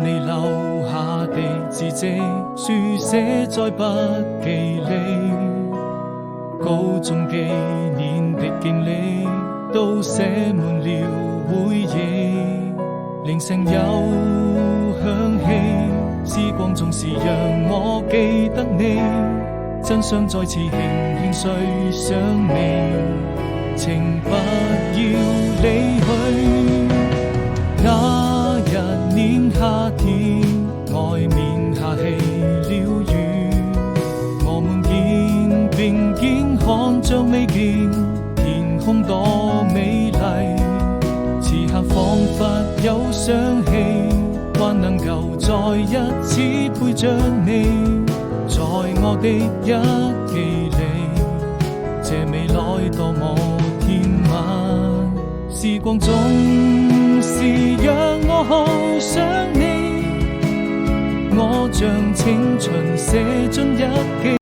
你留下的字跡，書寫在筆記裏。高中幾年的經歷，都寫滿了回憶。鈴聲又響起，時光總是讓我記得你。真想再次輕輕睡上你，請不要離去。那一年夏天，外面下起了雨，我們肩並肩看着未見天空多美麗。此刻彷彿有想起，還能夠再一次陪着你，在我的日記裏，這未來多麼甜蜜。時光總是讓我好想你，我將青春寫進日記。